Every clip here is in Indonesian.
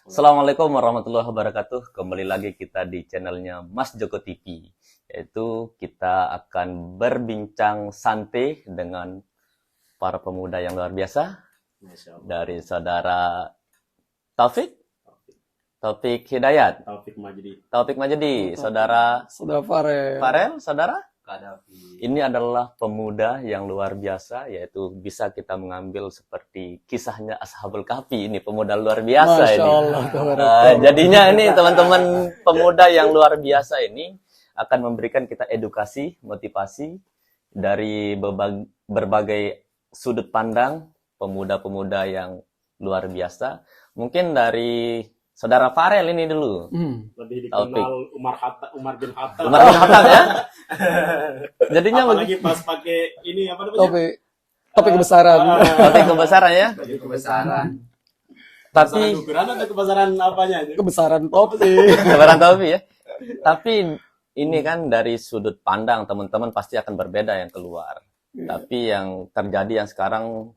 Assalamualaikum warahmatullahi wabarakatuh. Kembali lagi kita di channelnya Mas Joko TV. Yaitu kita akan berbincang santai dengan para pemuda yang luar biasa. Dari saudara Taufik Hidayat. Taufik Majidi. Saudara Farel, saudara Kadafi. Ini adalah pemuda yang luar biasa, yaitu bisa kita mengambil seperti kisahnya Ashabul Kahfi. Ini pemuda luar biasa. Masya ini. Allah, Jadinya ini teman-teman pemuda yang luar biasa ini akan memberikan kita edukasi, motivasi dari berbagai sudut pandang pemuda-pemuda yang luar biasa. Mungkin dari saudara Farel ini dulu. Lebih dikenal Umar bin Khattab. Umar bin Khattab ya. Jadinya apalagi pas pakai ini apa namanya? Topik kebesaran. Topik kebesaran ya. Kebesaran. Tapi Ukuran atau kebesaran apanya? Kebesaran topi. kebesaran Taufik ya. Tapi ini kan dari sudut pandang teman-teman pasti akan berbeda yang keluar. Tapi yang terjadi yang sekarang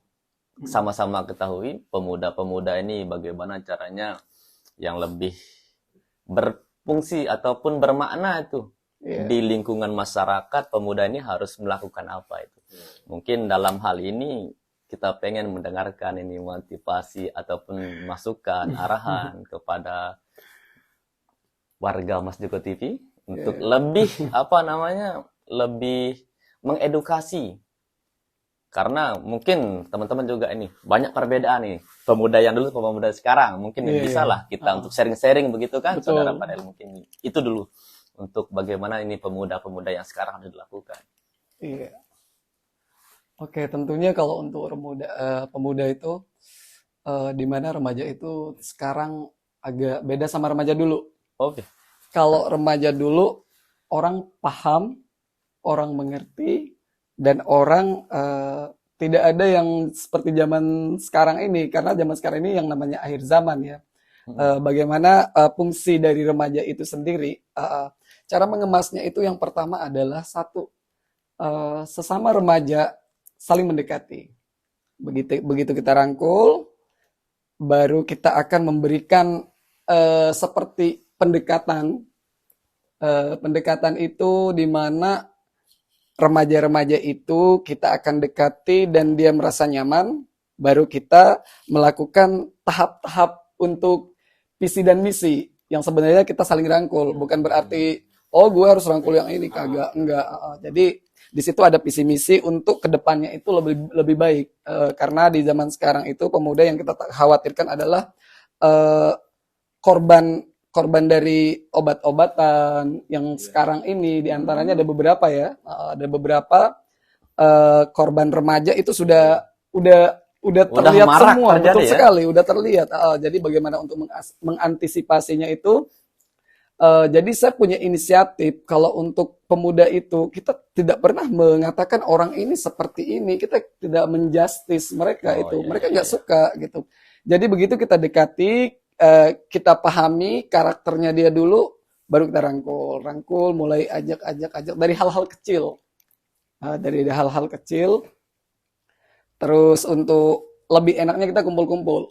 sama-sama ketahui, pemuda-pemuda ini bagaimana caranya yang lebih berfungsi ataupun bermakna itu di lingkungan masyarakat. Pemuda ini harus melakukan apa itu. Mungkin dalam hal ini kita pengen mendengarkan ini motivasi ataupun masukan arahan kepada warga Mas Joko TV untuk lebih lebih mengedukasi. Karena mungkin teman-teman juga ini banyak perbedaan nih. Pemuda yang dulu, pemuda sekarang. Mungkin bisa lah kita untuk sharing-sharing begitu kan. Betul. Saudara Padel mungkin itu dulu. Untuk bagaimana ini pemuda-pemuda yang sekarang harus dilakukan. Iya. Oke, tentunya kalau untuk pemuda itu, di mana remaja itu sekarang agak beda sama remaja dulu. Oke. Kalau remaja dulu, orang paham, orang mengerti, dan orang tidak ada yang seperti zaman sekarang ini, karena zaman sekarang ini yang namanya akhir zaman ya. Bagaimana fungsi dari remaja itu sendiri? Cara mengemasnya itu yang pertama adalah sesama remaja saling mendekati. Begitu kita rangkul, baru kita akan memberikan seperti pendekatan. Pendekatan itu di mana remaja-remaja itu kita akan dekati dan dia merasa nyaman, baru kita melakukan tahap-tahap untuk visi dan misi yang sebenarnya kita saling rangkul. Bukan berarti gue harus rangkul yang ini, kagak, enggak. Jadi di situ ada visi misi untuk kedepannya itu lebih baik. Karena di zaman sekarang itu pemuda yang kita khawatirkan adalah korban dari obat-obatan yang sekarang ini. Diantaranya ada beberapa ya, ada beberapa korban remaja itu udah terlihat marak semua, terjadi, betul ya? sekali, udah terlihat. Jadi bagaimana untuk mengantisipasinya itu? Jadi saya punya inisiatif kalau untuk pemuda itu kita tidak pernah mengatakan orang ini seperti ini, kita tidak menjustis mereka mereka nggak suka gitu. Jadi begitu kita dekati, kita pahami karakternya dia dulu, baru kita rangkul, mulai ajak dari hal-hal kecil. Dari hal-hal kecil, terus untuk lebih enaknya kita kumpul ngopi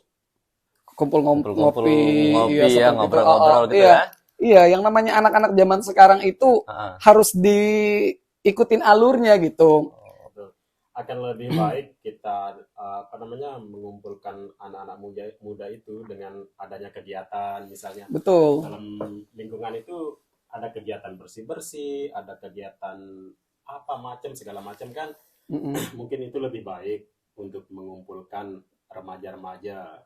ya, ngobrol-ngobrol gitu ya. Iya, yang namanya anak-anak zaman sekarang itu harus diikutin alurnya gitu. Akan lebih baik kita mengumpulkan anak-anak muda itu dengan adanya kegiatan, misalnya. Betul. Dalam lingkungan itu ada kegiatan bersih-bersih, ada kegiatan segala macam kan. Mungkin itu lebih baik untuk mengumpulkan remaja-remaja.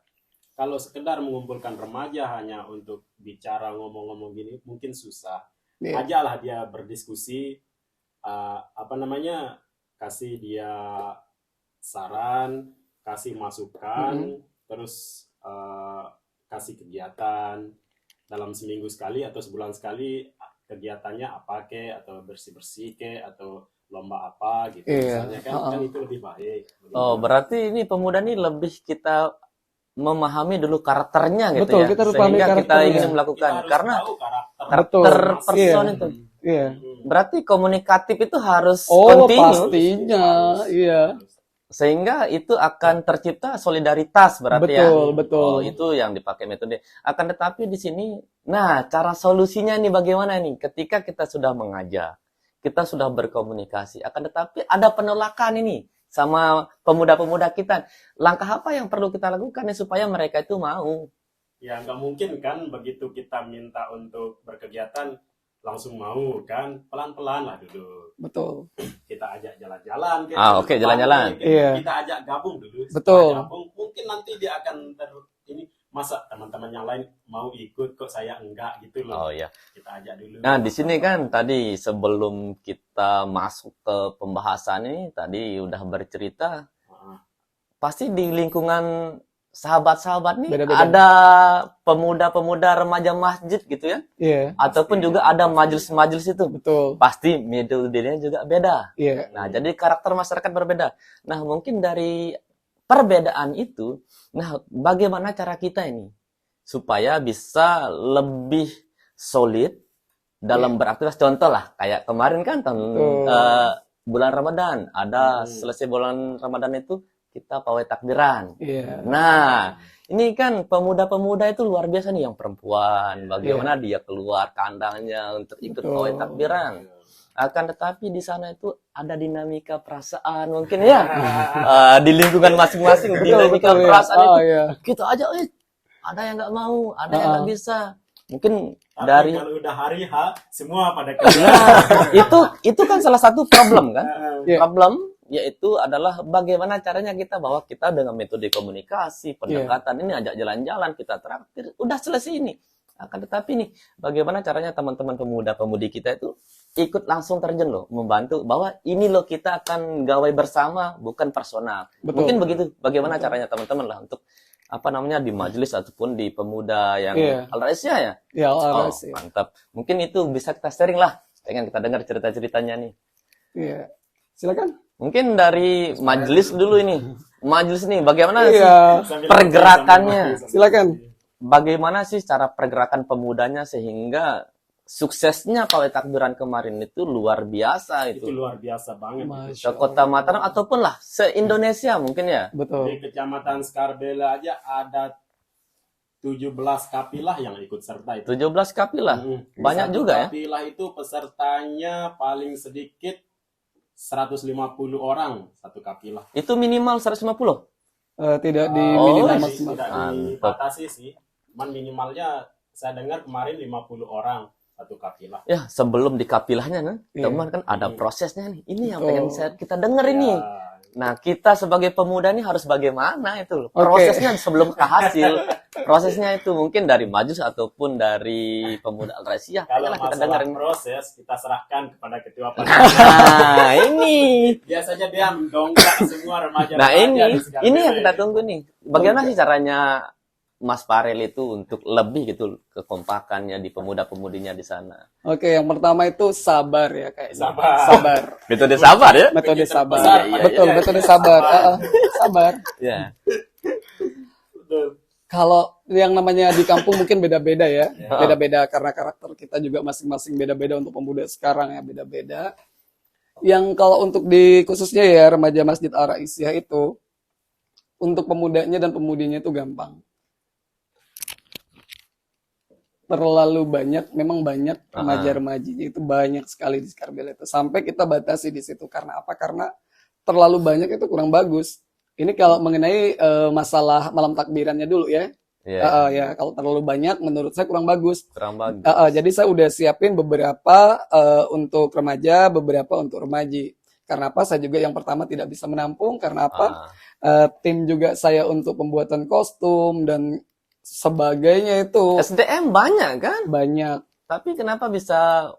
Kalau sekedar mengumpulkan remaja hanya untuk bicara ngomong-ngomong gini mungkin susah. Ajalah dia berdiskusi, kasih dia saran, kasih masukan, terus kasih kegiatan dalam seminggu sekali atau sebulan sekali, kegiatannya apa atau bersih-bersih atau lomba apa gitu. Misalnya kan itu lebih baik. Berarti ini pemuda ini lebih kita memahami dulu karakternya gitu. Betul, ya. kita harus pahami Sehingga kita karakternya. ingin melakukan Kita harus karena tahu karakter person itu. Iya. Berarti komunikatif itu harus Oh, continue. pastinya. Iya. Sehingga itu akan tercipta solidaritas berarti ya. Betul, betul. Oh, itu yang dipakai metode. Akan tetapi di sini, nah cara solusinya nih bagaimana nih? Ketika kita sudah mengajak, kita sudah berkomunikasi, akan tetapi ada penolakan ini sama pemuda-pemuda kita. Langkah apa yang perlu kita lakukan nih supaya mereka itu mau? Ya nggak mungkin kan begitu kita minta untuk berkegiatan langsung mau kan, pelan-pelan lah dulu. Betul. Kita ajak jalan-jalan. Oke, jalan-jalan. Iya. Kita ajak gabung dulu. Betul. Setelah gabung, mungkin nanti dia akan ini masa teman-teman yang lain mau ikut kok saya enggak gitu loh. Oh ya. Kita ajak dulu. Nah, di sini kan tadi sebelum kita masuk ke pembahasan ini tadi udah bercerita Ah, pasti di lingkungan sahabat-sahabat nih Beda-beda. ada pemuda-pemuda remaja masjid gitu ya, Iya, ataupun juga ada majelis-majelis itu. betul. Pasti metodenya juga beda. Iya. Nah, jadi karakter masyarakat berbeda. Nah, mungkin dari perbedaan itu, nah bagaimana cara kita ini supaya bisa lebih solid dalam beraktivitas? Contoh lah, kayak kemarin kan Betul. bulan Ramadan, ada selesai bulan Ramadan itu kita pawai takbiran. Iya. Nah, ini kan pemuda-pemuda itu luar biasa nih yang perempuan. Bagaimana dia keluar kandangnya untuk ikut Betul. pawai takbiran. Akan tetapi di sana itu ada dinamika perasaan mungkin ya. Di lingkungan masing-masing dinamika Betul, iya. perasaan Oh, itu. iya. Kita aja, ada yang nggak mau, ada yang nggak bisa. Mungkin Tapi dari kalau udah hari H, semua pada kerja. nah, itu kan salah satu problem kan. Iya. Problem yaitu adalah bagaimana caranya kita bahwa kita dengan metode komunikasi, pendekatan ini ajak jalan-jalan, kita traktir, udah selesai ini. Akan tetapi nih, bagaimana caranya teman-teman pemuda-pemudi kita itu ikut langsung terjun loh, membantu bahwa ini loh kita akan gawai bersama, bukan personal. Betul. Mungkin begitu. Bagaimana caranya teman-teman lah untuk apa namanya di majelis ataupun di pemuda yang Iya. Al-Raisya ya? Ya, Oh, Al-Aras, ya. mantap. Mungkin itu bisa kita sharing lah. Pengen kita dengar cerita-ceritanya nih. Iya. Silakan. Mungkin dari majelis dulu ini. Majelis nih, bagaimana sih Iya. Sambil pergerakannya? Silakan. Bagaimana sih cara pergerakan pemudanya sehingga suksesnya pawai takbiran kemarin itu luar biasa Itu itu. luar biasa banget. Masya Ke Kota Mataram ataupun lah se-Indonesia mungkin ya. Betul. Di Kecamatan Skarbela aja ada 17 kapilah yang ikut serta itu. 17 kapilah. Banyak Satu juga ya. kapilah itu pesertanya paling sedikit 150 orang satu kapilah. Itu minimal 150. Tidak di Oh, minimal Tidak maksimal. dibatasi sih. Cuman minimalnya saya dengar kemarin 50 orang satu kapilah. Ya, sebelum di kapilahnya kan, Iya. teman kan ada prosesnya nih. Ini yang Betul. pengen kita denger ini. Ya, Nah, kita sebagai pemuda ini harus bagaimana itu loh. Oke. Prosesnya sebelum ke hasil. Prosesnya itu mungkin dari majus ataupun dari pemuda Al-Raisiyah. kalau Ayolah kita masalah dengerin. proses kita serahkan kepada ketua panitia. Nah, ini. Biasanya dia mendongkrak semua remaja. Nah, ini Skarbela. yang kita tunggu nih. Bagaimana sih caranya Mas Farel itu untuk lebih gitu kekompakannya di pemuda-pemudinya di sana? Oke, yang pertama itu sabar ya kayaknya. Sabar. Sabar. Metode sabar ya? Metode sabar. Iya, iya, Betul, iya. metode sabar. Sabar. Ya. Betul. Kalau yang namanya di kampung mungkin beda-beda ya. Beda-beda karena karakter kita juga masing-masing beda-beda untuk pemuda sekarang ya, beda-beda. Yang kalau untuk di khususnya ya remaja Masjid Ar-Raisiyah itu untuk pemudanya dan pemudinya itu gampang. Terlalu banyak, memang banyak remaja-remajinya itu banyak sekali di Skarbela itu. Sampai kita batasi di situ karena apa? Karena terlalu banyak itu kurang bagus. Ini kalau mengenai masalah malam takbirannya dulu ya. Iya. Ya, kalau terlalu banyak menurut saya kurang bagus. Kurang bagus. Jadi saya udah siapin beberapa untuk remaja, beberapa untuk remaji. Karena apa? Saya juga yang pertama tidak bisa menampung. Karena apa? Tim juga saya untuk pembuatan kostum dan sebagainya itu SDM banyak kan? banyak. Tapi kenapa bisa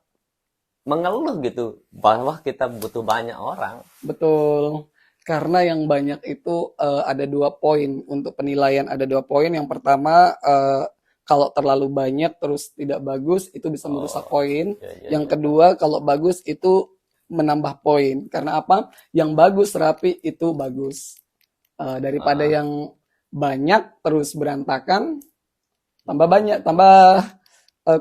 mengeluh gitu bahwa kita butuh banyak orang? Betul. Karena yang banyak itu ada 2 poin untuk penilaian. Ada 2 poin. Yang pertama, kalau terlalu banyak terus tidak bagus, itu bisa merusak poin. Ya, Yang kedua, kalau bagus itu menambah poin. Karena apa? Yang bagus rapi itu bagus. Daripada yang banyak terus berantakan, tambah banyak, tambah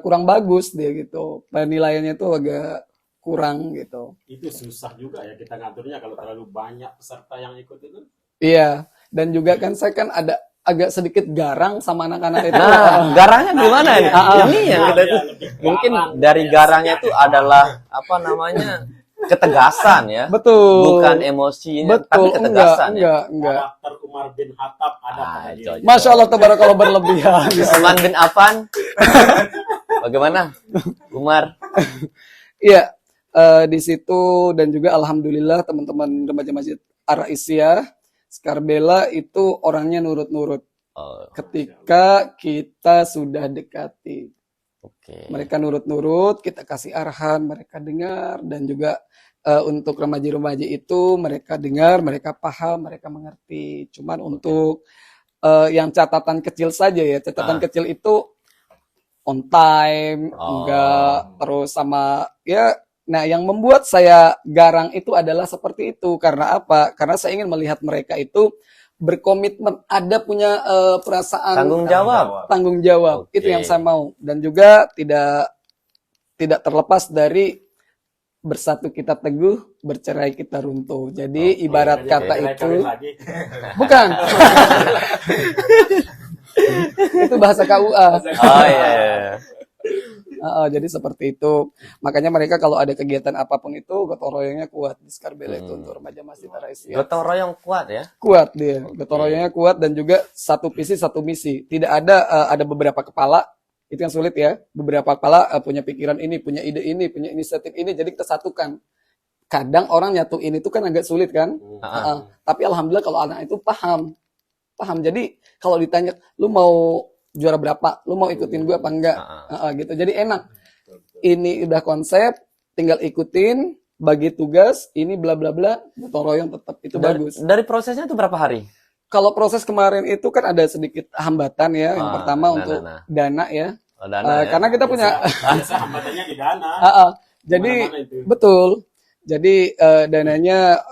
kurang bagus dia gitu. Penilaiannya itu agak kurang gitu. Itu susah juga ya kita ngaturnya kalau terlalu banyak peserta yang ikut itu. Iya, dan juga kan saya kan ada agak sedikit garang sama anak-anak itu. Nah, garangnya gimana ini? iya. Ini yang kita tuh Lebih mungkin garang, dari ya, garangnya sih, itu ada adalah apa namanya? Ketegasan ya. Betul. Bukan emosinya, tapi Betul, ketegasan ya. enggak. karakter Umar bin Khattab ada pada Ah, diri. cocok. Masya Allah, tabarakallah berlebihan. Usman bin Affan. Bagaimana? Umar. Iya, di situ dan juga alhamdulillah teman-teman remaja Masjid Ar-Raisiyah Skarbela itu orangnya nurut-nurut Oh, ketika kita sudah dekati. oke. Mereka nurut-nurut, kita kasih arahan, mereka dengar dan juga untuk remaja-remaja itu mereka dengar, mereka paham, mereka mengerti. Cuman untuk yang catatan kecil saja ya, catatan kecil itu on time, Oh. enggak terus sama ya. Nah, yang membuat saya garang itu adalah seperti itu. Karena apa? Karena saya ingin melihat mereka itu berkomitmen, ada punya perasaan Tanggung jawab. Itu Oke. yang saya mau. Dan juga tidak terlepas dari bersatu kita teguh, bercerai kita runtuh. Jadi ibarat Makanya kata kita itu kawin lagi. bukan. Itu bahasa KUA. Oh iya. Jadi seperti itu. Makanya mereka kalau ada kegiatan apapun itu gotong royongnya kuat di Skarbela itu untuk remaja Masjid Ar-Raisiyah. Gotong royong kuat ya. Kuat dia, gotong royongnya kuat dan juga satu visi satu misi. Tidak ada beberapa kepala, itu yang sulit ya. Beberapa kepala punya pikiran ini, punya ide ini, punya inisiatif ini, jadi kita satukan. Kadang orang nyatuin itu kan agak sulit kan. Tapi alhamdulillah kalau anak itu paham. Jadi kalau ditanya, lu mau juara berapa? Lu mau ikutin gue apa enggak? Gitu. Jadi enak. Ini udah konsep, tinggal ikutin, bagi tugas, ini bla bla bla, gotong royong tetap itu bagus. Dari prosesnya itu berapa hari? Kalau proses kemarin itu kan ada sedikit hambatan ya. Yang pertama untuk dana ya. Oh, dana ya. Karena kita punya Biasa hambatannya di dana. jadi Mana-mana itu. betul. Jadi dananya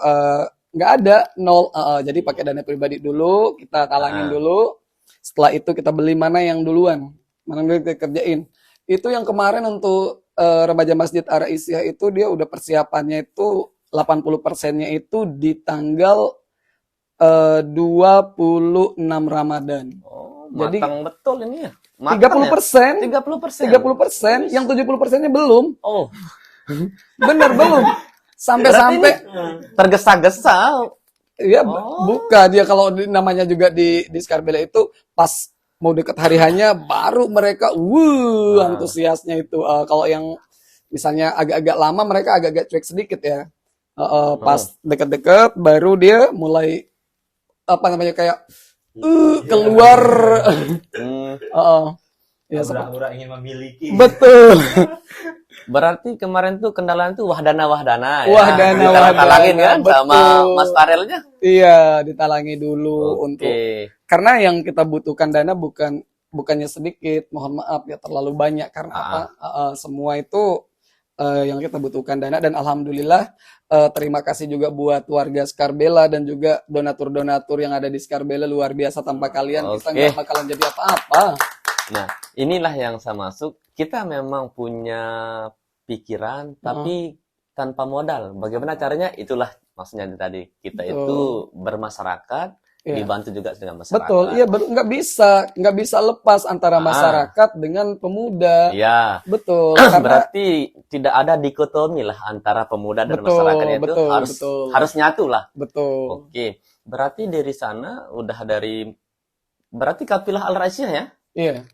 nggak ada, nol. Jadi pakai dana pribadi dulu, kita talangin dulu. Setelah itu kita beli mana yang duluan, mana yang kita kerjain. Itu yang kemarin untuk remaja Masjid Ar-Raisiyah itu dia udah persiapannya itu 80%-nya itu di tanggal 26 Ramadan. Oh, Jadi matang betul ini ya. 30%, 30%. 30%, yang 70%-nya belum. Oh, Bener belum. Sampai tergesa-gesa. ya buka dia kalau namanya juga di Skarbela itu pas mau deket hari hanya baru mereka antusiasnya itu. Kalau yang misalnya agak-agak lama mereka agak-agak cuek sedikit ya. Pas deket-deket baru dia mulai apa namanya kayak keluar. Ya, Pura-pura ingin memiliki. betul. Berarti kemarin tuh kendala itu wahdana ya. Wahdana. Ditalangin kan sama Betul. Mas Farelnya. Iya, ditalangi dulu untuk Oke. karena yang kita butuhkan dana bukannya sedikit, mohon maaf ya terlalu banyak karena apa? Semua itu yang kita butuhkan dana dan alhamdulillah terima kasih juga buat warga Skarbela dan juga donatur-donatur yang ada di Skarbela luar biasa tanpa kalian kita nggak bakalan jadi apa-apa. Nah, inilah yang saya masuk. Kita memang punya pikiran, tapi tanpa modal. Bagaimana caranya? Itulah maksudnya tadi. Kita itu bermasyarakat, dibantu juga dengan masyarakat. Betul, iya nggak bisa lepas antara masyarakat dengan pemuda. Iya. Betul. Karena Berarti tidak ada dikotomi lah antara pemuda dan masyarakat itu harus nyatu lah. Betul. Oke. Berarti dari sana udah berarti kafilah Al-Raisiyah ya? Iya.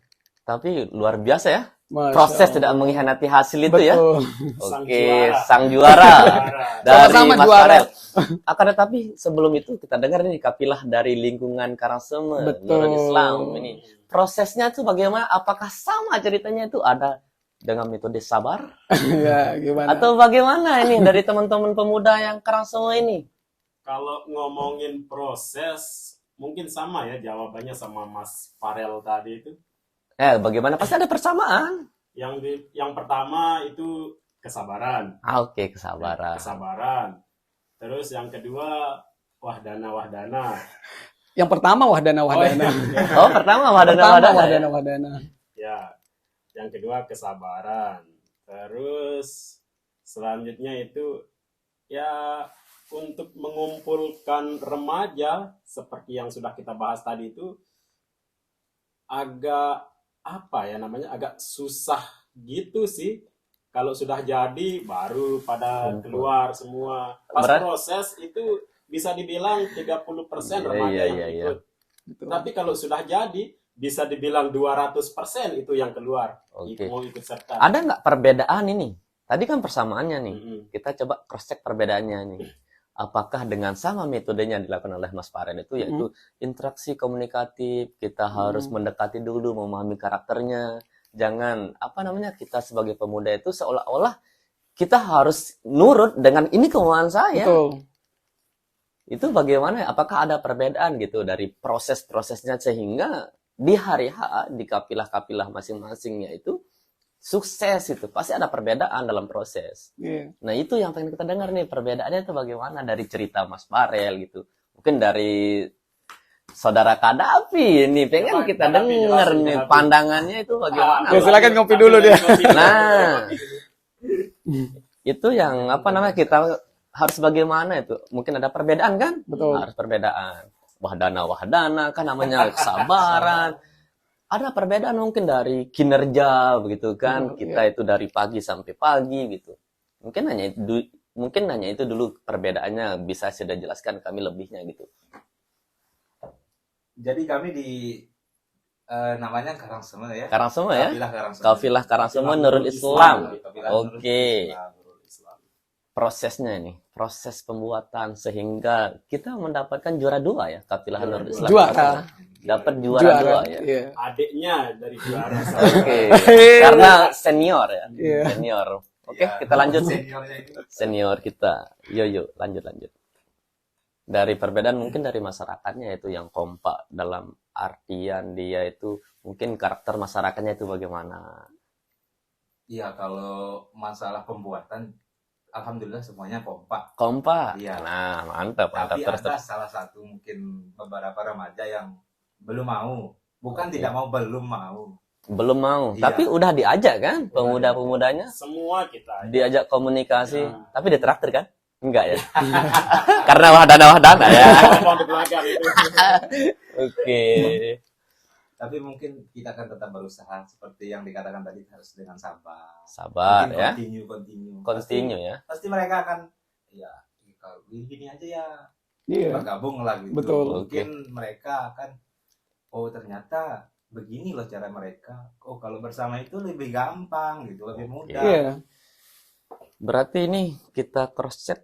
Tapi luar biasa ya. Masya Proses Allah. tidak mengkhianati hasil itu ya. Betul. Oke, sang juara dari Sama-sama Mas juara. Farel. Akan tetapi sebelum itu kita dengar ini kafilah dari lingkungan Karangseme, Nurul Islam ini. Prosesnya itu bagaimana? Apakah sama ceritanya itu ada dengan metode sabar? Ya, gimana? Atau bagaimana ini dari teman-teman pemuda yang Karangseme ini? Kalau ngomongin proses, mungkin sama ya jawabannya sama Mas Farel tadi itu. Bagaimana? Pasti ada persamaan. Yang pertama itu kesabaran. Oke, kesabaran. Kesabaran. Terus yang kedua wahdana. Yang pertama wahdana. Oh, pertama wahdana. Ya. Yang kedua kesabaran. Terus Selanjutnya itu ya untuk mengumpulkan remaja seperti yang sudah kita bahas tadi itu agak apa ya namanya, agak susah gitu sih. Kalau sudah jadi baru pada Kumpul. keluar semua. Pas Berat. proses itu bisa dibilang 30% Iya, remaja iya, yang iya, iya. ikut. Betul. Tapi kalau sudah jadi bisa dibilang 200% itu yang keluar. Oke. Mau ikut serta. Ada nggak perbedaan ini? Tadi kan persamaannya nih. Mm-mm. Kita coba cross check perbedaannya nih. Apakah dengan sama metodenya yang dilakukan oleh Mas Farel itu, yaitu interaksi komunikatif, kita harus mendekati dulu, memahami karakternya. Jangan kita sebagai pemuda itu seolah-olah kita harus nurut dengan ini kemauan saya. Betul. Itu bagaimana? Apakah ada perbedaan gitu dari proses-prosesnya sehingga di hari H di kapilah-kapilah masing-masingnya itu sukses itu pasti ada perbedaan dalam proses. Iya. Nah itu yang pengen kita dengar nih, perbedaannya itu bagaimana dari cerita Mas Farel gitu. Mungkin dari Saudara Kadafi ini pengen Coba, kita Kadafi dengar jelasin, nih Kadafi. pandangannya itu bagaimana. Ya, silakan ngopi dulu dia. Nah, itu yang kita harus bagaimana itu. Mungkin ada perbedaan kan? Betul. Harus perbedaan. Wahdana kan namanya kesabaran. Ada perbedaan mungkin dari kinerja begitu kan. Betul, Kita itu dari pagi sampai pagi gitu. Mungkin hanya itu dulu perbedaannya, bisa sudah jelaskan kami lebihnya gitu. Jadi kami di namanya Karangsema ya. Karangsema ya? Kafilah Karangsema. Kafilah Karangsema Nurul Islam. Kafilah Nurul Oke. Islam. Prosesnya ini, proses pembuatan sehingga kita mendapatkan juara 2 ya, Kafilah Nurul Islam. Juara. Dapat juara 2 ya. Iya. Adiknya dari juara. Oke. Karena senior ya. Iya. Senior. Oke, Ya, kita lanjut. seniornya itu. Senior kita. Yuk, lanjut. Dari perbedaan mungkin dari masyarakatnya itu yang kompak, dalam artian dia itu mungkin karakter masyarakatnya itu bagaimana. Iya, kalau masalah pembuatan alhamdulillah semuanya kompak. Kompak. Iya. Nah, mantap. Tapi Terus. ada salah satu mungkin beberapa remaja yang belum mau. Bukan Oke. tidak mau, belum mau. Belum mau, Iya. tapi udah diajak kan pemuda-pemudanya, Semua kita. diajak komunikasi, Ya. tapi ditraktir kan? Enggak ya? Karena wahdana ya. Ngomong di belakang itu. Oke. Tapi mungkin kita akan tetap berusaha seperti yang dikatakan tadi, harus dengan sabar. Sabar Mungkin ya. Continue. Ya. Pasti mereka akan ya kalau gini aja ya Iya. bergabung lah gitu. Betul. Mungkin mereka akan ternyata begini loh cara mereka. Kalau bersama itu lebih gampang gitu, lebih mudah. Iya. Berarti ini kita cross check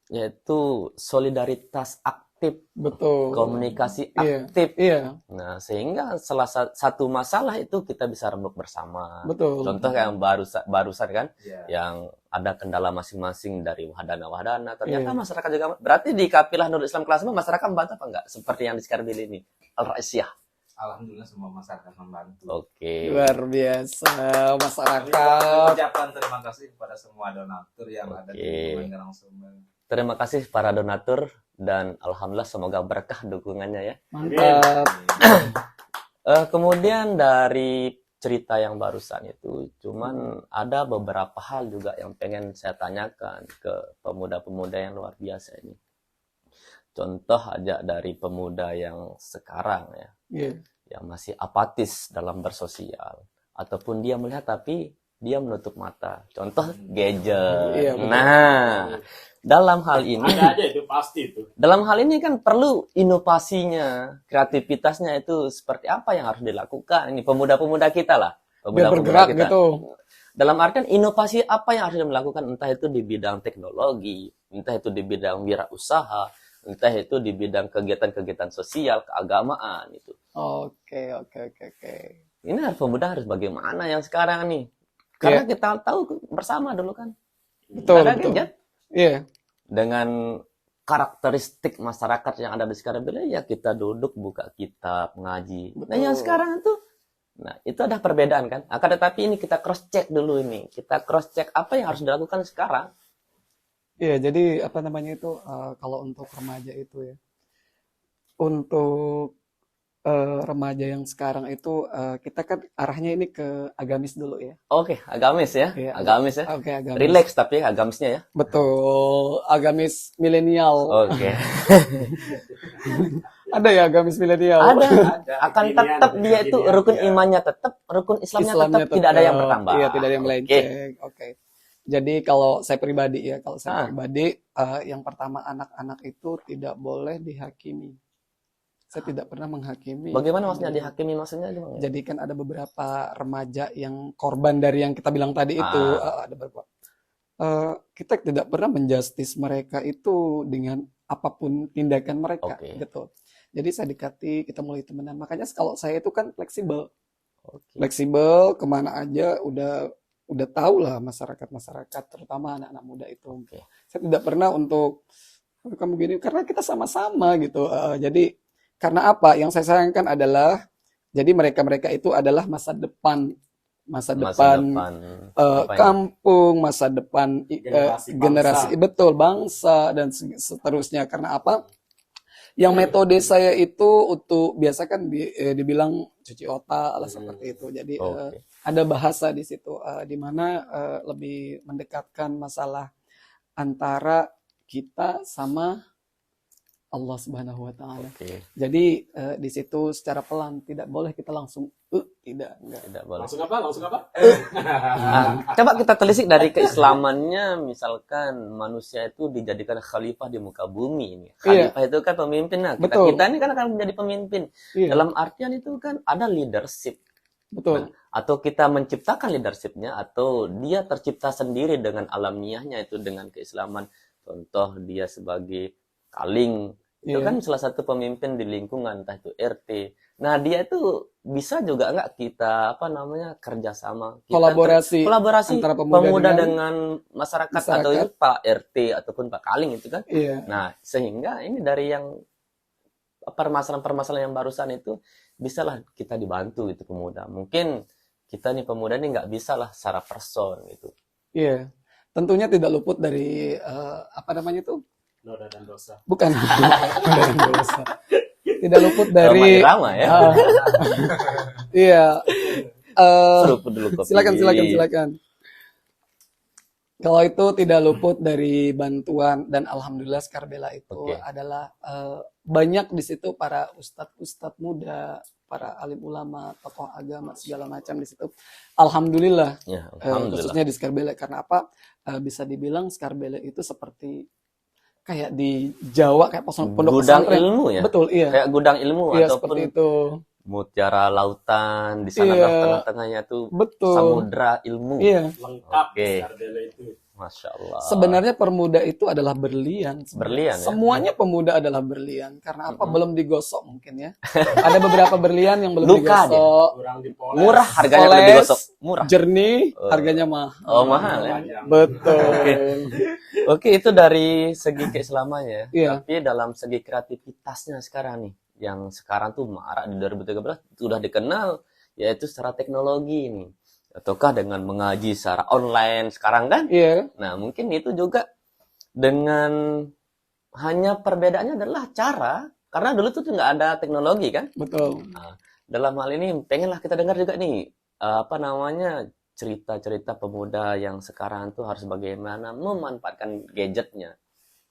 yaitu solidaritas aktif, Betul. komunikasi Iya. aktif. Iya. Nah, sehingga salah satu masalah itu kita bisa rembuk bersama. Betul. Contoh yang barusan kan, Ya. yang ada kendala masing-masing dari wahdana. Ternyata Iya. masyarakat juga, berarti di Kafilah Nurul Islam kelas 5 masyarakat membantu apa enggak? Seperti yang di Sekarbil ini, Al-Raisiyah. Alhamdulillah semua masyarakat membantu. Oke. Luar biasa Kami masyarakat. ucapkan terima kasih kepada semua donatur yang ada di Oke. lingkungan Karangsema. Terima kasih para donatur dan alhamdulillah semoga berkah dukungannya ya. Mantap. Kemudian dari cerita yang barusan itu, cuman ada beberapa hal juga yang pengen saya tanyakan ke pemuda-pemuda yang luar biasa ini. Contoh aja dari pemuda yang sekarang ya, Iya. yang masih apatis dalam bersosial, ataupun dia melihat tapi dia menutup mata. Contoh gadget. Iya, betul. Nah, dalam hal ini, Ada aja itu pasti itu. dalam hal ini kan perlu inovasinya, kreativitasnya itu seperti apa yang harus dilakukan. Ini pemuda-pemuda kita lah, Biar pemuda-pemuda bergerak kita. gitu. Dalam artian inovasi apa yang harus dilakukan, entah itu di bidang teknologi, entah itu di bidang wirausaha, entah itu di bidang kegiatan-kegiatan sosial, keagamaan itu. Oke. Ini pemuda harus bagaimana yang sekarang nih? Karena kita tahu bersama dulu kan. Betul, Ada betul. gadget Iya. dengan karakteristik masyarakat yang ada di sekarang, ya kita duduk buka kitab ngaji. Nah yang sekarang itu, nah itu ada perbedaan kan. Akan tetapi ini kita cross check dulu ini, kita cross check apa yang harus dilakukan sekarang. Iya, jadi apa namanya itu kalau untuk remaja itu ya, untuk remaja yang sekarang itu kita kan arahnya ini ke agamis dulu ya. Oke, agamis ya. Iya, Agamis ya. Oke, agamis. Relax tapi agamisnya ya. Betul, agamis milenial. Oke. Ada ya agamis milenial? Ada. Ada. Akan Kekinian, tetap dia itu kekinian, rukun ya. imannya tetap, rukun Islamnya tetap, tidak ada yang bertambah. Iya, tidak ada yang Oke. melenceng. Oke. Jadi kalau saya pribadi ya, kalau saya Ah. pribadi yang pertama anak-anak itu tidak boleh dihakimi. Saya tidak pernah menghakimi. Bagaimana maksudnya dihakimi maksudnya gimana? Jadi kan ada beberapa remaja yang korban dari yang kita bilang tadi itu, ada beberapa. Kita tidak pernah menjustis mereka itu dengan apapun tindakan mereka, Oke. gitu. Jadi saya dekati, kita mulai temenan. Makanya kalau saya itu kan fleksibel, Oke. kemana aja udah tahu lah masyarakat, terutama anak-anak muda itu. Oke. Saya tidak pernah untuk kamu gini karena kita sama-sama gitu. Jadi karena apa? Yang saya sayangkan adalah jadi mereka itu adalah masa depan Masa depan depan apa ini? kampung, masa depan Generasi generasi bangsa. betul bangsa dan seterusnya. Karena apa? Yang metode saya itu untuk biasa kan dibilang cuci otak lah seperti itu. Jadi Oke. ada bahasa di situ di mana lebih mendekatkan masalah antara kita sama Allah Subhanahu wa taala. Oke. Jadi di situ secara pelan, tidak boleh kita langsung enggak. Tidak boleh. Langsung apa? Langsung apa? Coba kita telisik dari keislamannya, misalkan manusia itu dijadikan khalifah di muka bumi ini. Khalifah itu kan pemimpin. Nah, Betul. kita ini kan akan menjadi pemimpin. Iya, Dalam artian itu kan ada leadership. betul. Atau kita menciptakan leadershipnya, atau dia tercipta sendiri dengan alamiahnya itu dengan keislaman. Contoh dia sebagai kaling. Itu Iya. kan salah satu pemimpin di lingkungan, entah itu RT. Nah, dia itu bisa juga nggak kita kerjasama, kita Kolaborasi kolaborasi antara pemuda dengan masyarakat atau masyarakat. itu Pak RT ataupun Pak Kaling itu kan. Iya, Nah, sehingga ini dari yang permasalahan-permasalahan yang barusan itu bisalah kita dibantu gitu pemuda. Mungkin kita nih pemuda nih nggak bisa lah secara person gitu. iya. Tentunya tidak luput dari itu? Noda dan dosa. Bukan. Dari dosa. Tidak luput dari Rama ya. ah, iya. Seruput dulu kopi. Silakan. Kalau itu tidak luput dari bantuan dan alhamdulillah Skarbela itu Oke. adalah banyak di situ para ustadz muda, para alim ulama, tokoh agama segala macam di situ. Alhamdulillah, Ya, alhamdulillah. khususnya di Skarbela karena apa? Bisa dibilang Skarbela itu seperti kayak di Jawa kayak pondok Gudang pesantren. ilmu ya. Betul, iya. Kayak gudang ilmu Iya, ataupun seperti itu. mutiara lautan di sana Iya. tengah-tengahnya tuh Betul. samudra ilmu. Iya. Lengkap Oke. Skarbela itu. Masya Allah. Sebenarnya permuda itu adalah berlian. Berlian, ya? Semuanya pemuda adalah berlian. Karena apa? Belum digosok mungkin ya. Ada beberapa berlian yang belum Luka dia. digosok. Kurang dipoles. Murah harganya kalau Poles, digosok. Murah. Jernih, harganya mahal. Oh, mahal ya. Panjang. Betul. Oke, itu dari segi keislamannya. Iya. Tapi dalam segi kreativitasnya sekarang nih, yang sekarang tuh marak di 2013 sudah dikenal, yaitu secara teknologi nih. Ataukah dengan mengaji secara online sekarang kan? Iya. Nah, mungkin itu juga dengan hanya perbedaannya adalah cara. Karena dulu tuh nggak ada teknologi kan? Betul. Dalam hal ini pengenlah kita dengar juga nih, cerita-cerita pemuda yang sekarang tuh harus bagaimana memanfaatkan gadgetnya.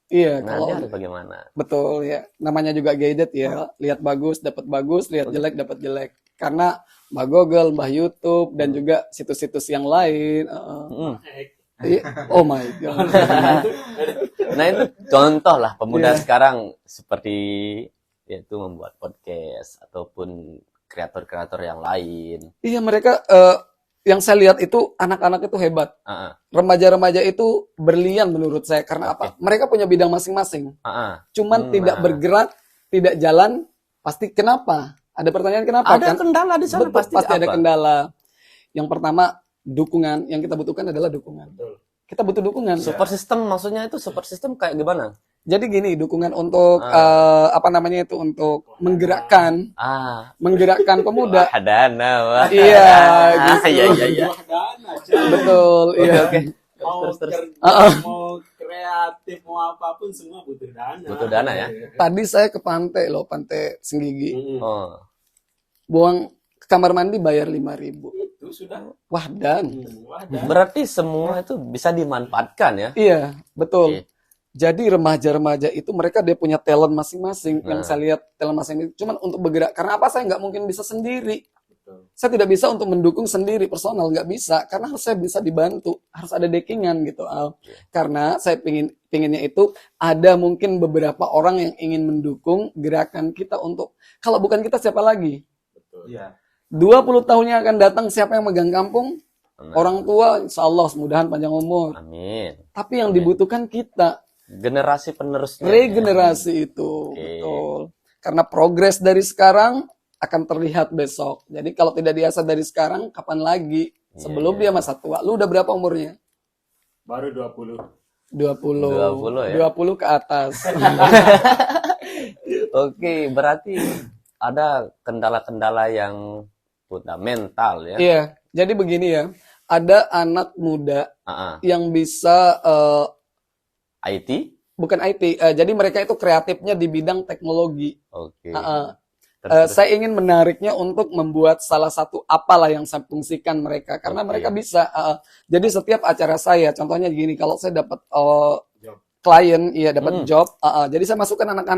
Iya. Nah, Kalau dia harus bagaimana? betul ya. Namanya juga gadget ya. Lihat bagus, dapat bagus. Lihat jelek, dapat jelek. Karena Mbah Google, Mbah YouTube, dan juga situs-situs yang lain. Mm. Oh my God. Nah, itu contoh lah pemuda Iya. sekarang seperti yaitu membuat podcast ataupun kreator-kreator yang lain. Iya, mereka yang saya lihat itu anak-anak itu hebat. Ah, Remaja-remaja itu berlian menurut saya. Karena Oke. apa? Mereka punya bidang masing-masing. Cuman Hmm, tidak nah. bergerak, tidak jalan. Pasti kenapa? Ada pertanyaan kenapa Ada kan? kendala di sana Betul, pasti ada apa? kendala. Yang pertama, dukungan. Yang kita butuhkan adalah dukungan. Betul. Kita butuh dukungan. Support system maksudnya itu support system kayak gimana? Jadi gini, dukungan untuk untuk menggerakkan pemuda. Wahdana, wah. Iya, Ah, gitu. iya, iya, iya. Buah dana, cuy. Betul, iya. Oke. Mau Terus. kerja, mau kreatif, mau apapun semua butuh dana. Butuh dana ya? Tadi saya ke pantai loh, Pantai Senggigi. Mm-mm. Oh, buang ke kamar mandi bayar 5.000. Itu sudah. Wah, dan Wadah. Berarti semua itu bisa dimanfaatkan ya. iya, betul. Oke. Jadi remaja-remaja itu mereka dia punya talent masing-masing. Yang Nah. saya lihat talent masing-masing cuman untuk bergerak. Karena apa? Saya nggak mungkin bisa sendiri. Betul. Saya tidak bisa untuk mendukung sendiri personal, nggak bisa. Karena harus saya bisa dibantu, harus ada backingan gitu, Al. Karena saya pinginnya itu ada mungkin beberapa orang yang ingin mendukung gerakan kita untuk, kalau bukan kita siapa lagi? Betul. Iya. 20 tahunnya akan datang siapa yang megang kampung? Nah, Orang tua, insya Allah, semudahan panjang umur. amin. Tapi yang Amin. dibutuhkan kita, Generasi penerusnya. regenerasi itu. Oke. Betul. Karena progres dari sekarang akan terlihat besok. Jadi kalau tidak diasah dari sekarang, kapan lagi? Sebelum Iya. dia masa tua. Lu udah berapa umurnya? Baru 20. 20. 20 ya? 20 ke atas. Oke, berarti ada kendala-kendala yang fundamental ya. Iya. Jadi begini ya. Ada anak muda Ah, yang bisa IT? bukan IT. Jadi mereka itu kreatifnya di bidang teknologi. Oke. Terus, saya ingin menariknya untuk membuat salah satu apalah yang saya fungsikan mereka. Karena Oke. mereka bisa. Jadi setiap acara saya, contohnya gini, kalau saya dapat Job. klien, iya dapat job. Jadi saya masukkan anak-anak